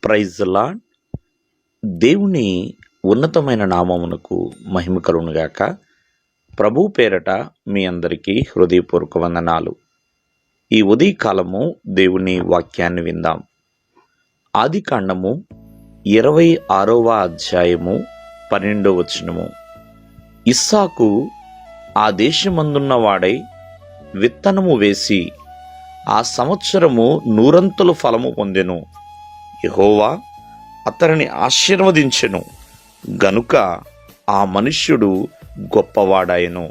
Praise the lord. దేవుని ఉన్నతమైన నామమునకు మహిమ కలుగునుగాక. ప్రభు పేరట మీ అందరికీ హృదయపూర్వక వందనాలు. ఈ ఉదయకాలము దేవుని వాక్యాన్ని విందాం. ఆదికాండము 26వ అధ్యాయము 12వ వచనము. ఇస్సాకు ఆ దేశమందున్న వాడై విత్తనము వేసి ఆ సంవత్సరము నూరంతుల ఫలము పొందెను. యెహోవా అతనిని ఆశీర్వదించెను గనుక ఆ మనుష్యుడు గొప్పవాడాయెను.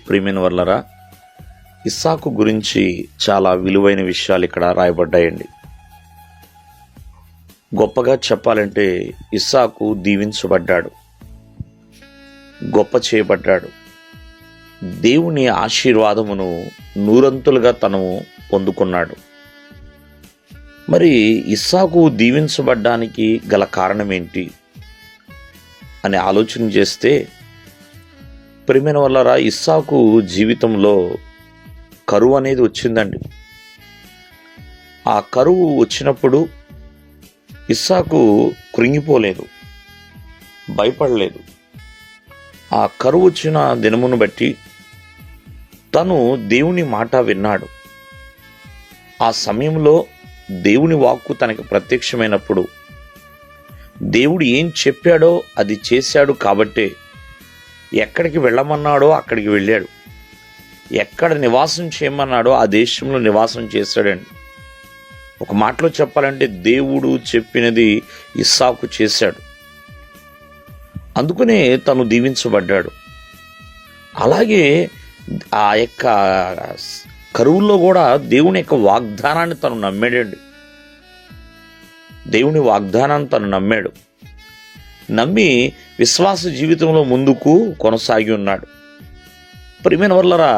ప్రియమైన వర్లరా, ఇస్సాకు గురించి చాలా విలువైన విషయాలు ఇక్కడ రాయబడ్డాయండి. గొప్పగా చెప్పాలంటే ఇస్సాకు దీవించబడ్డాడు, గొప్ప చేయబడ్డాడు. దేవుని ఆశీర్వాదమును నూరంతులుగా తను పొందుకున్నాడు. మరి ఇస్సాకు దీవించబడ్డానికి గల కారణం ఏంటి అని ఆలోచన చేస్తే, ప్రియమైన వల్లరా, ఇస్సాకు జీవితంలో కరువు అనేది వచ్చిందండి. ఆ కరువు వచ్చినప్పుడు ఇస్సాకు కృంగిపోలేదు, భయపడలేదు. ఆ కరువు వచ్చిన దినమును బట్టి తను దేవుని మాట విన్నాడు. ఆ సమయంలో దేవుని వాక్కు తనకు ప్రత్యక్షమైనప్పుడు దేవుడు ఏం చెప్పాడో అది చేశాడు. కాబట్టే ఎక్కడికి వెళ్ళమన్నాడో అక్కడికి వెళ్ళాడు, ఎక్కడ నివాసం చేయమన్నాడో ఆ దేశంలో నివాసం చేశాడండి. ఒక మాటలో చెప్పాలంటే దేవుడు చెప్పినది ఇస్సాకు చేశాడు. అందుకనే తను దీవించబడ్డాడు. అలాగే ఆ యొక్క కరువుల్లో కూడా దేవుని యొక్క వాగ్దానాన్ని తను నమ్మాడండి. దేవుని వాగ్దానాన్ని తను నమ్మాడు. నమ్మి విశ్వాస జీవితంలో ముందుకు కొనసాగి ఉన్నాడు. ప్రియమైన వర్లరా,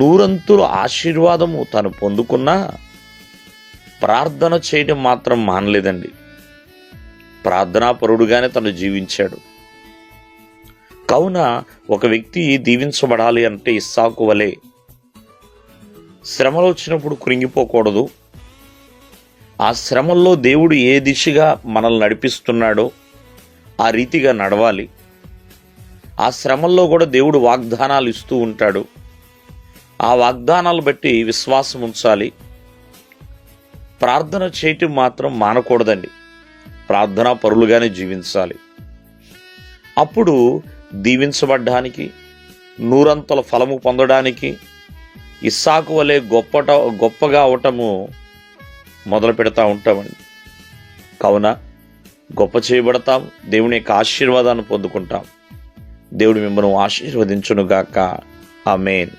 నూరంతుల ఆశీర్వాదము తను పొందుకున్నా ప్రార్థన చేయడం మాత్రం మానలేదండి. ప్రార్థనాపరుడుగానే తను జీవించాడు. కావున ఒక వ్యక్తి దీవించబడాలి అంటే ఇస్సాకు వలె శ్రమలు వచ్చినప్పుడు కృంగిపోకూడదు. ఆ శ్రమల్లో దేవుడు ఏ దిశగా మనల్ని నడిపిస్తున్నాడో ఆ రీతిగా నడవాలి. ఆ శ్రమల్లో కూడా దేవుడు వాగ్దానాలు ఇస్తూ ఉంటాడు. ఆ వాగ్దానాలు బట్టి విశ్వాసం ఉంచాలి. ప్రార్థన చేయటం మాత్రం మానకూడదండి. ప్రార్థనా పరులుగానే జీవించాలి. అప్పుడు దీవించబడ్డానికి, నూరంతల ఫలము పొందడానికి, ఇస్సాకు వలె గొప్పగా అవటము మొదలు పెడతా ఉంటామండి. కావున గొప్ప చేయబడతాం, దేవుని యొక్క ఆశీర్వాదాన్ని పొందుకుంటాం. దేవుడు మిమ్మల్ని ఆశీర్వదించునుగాక. ఆమేన్.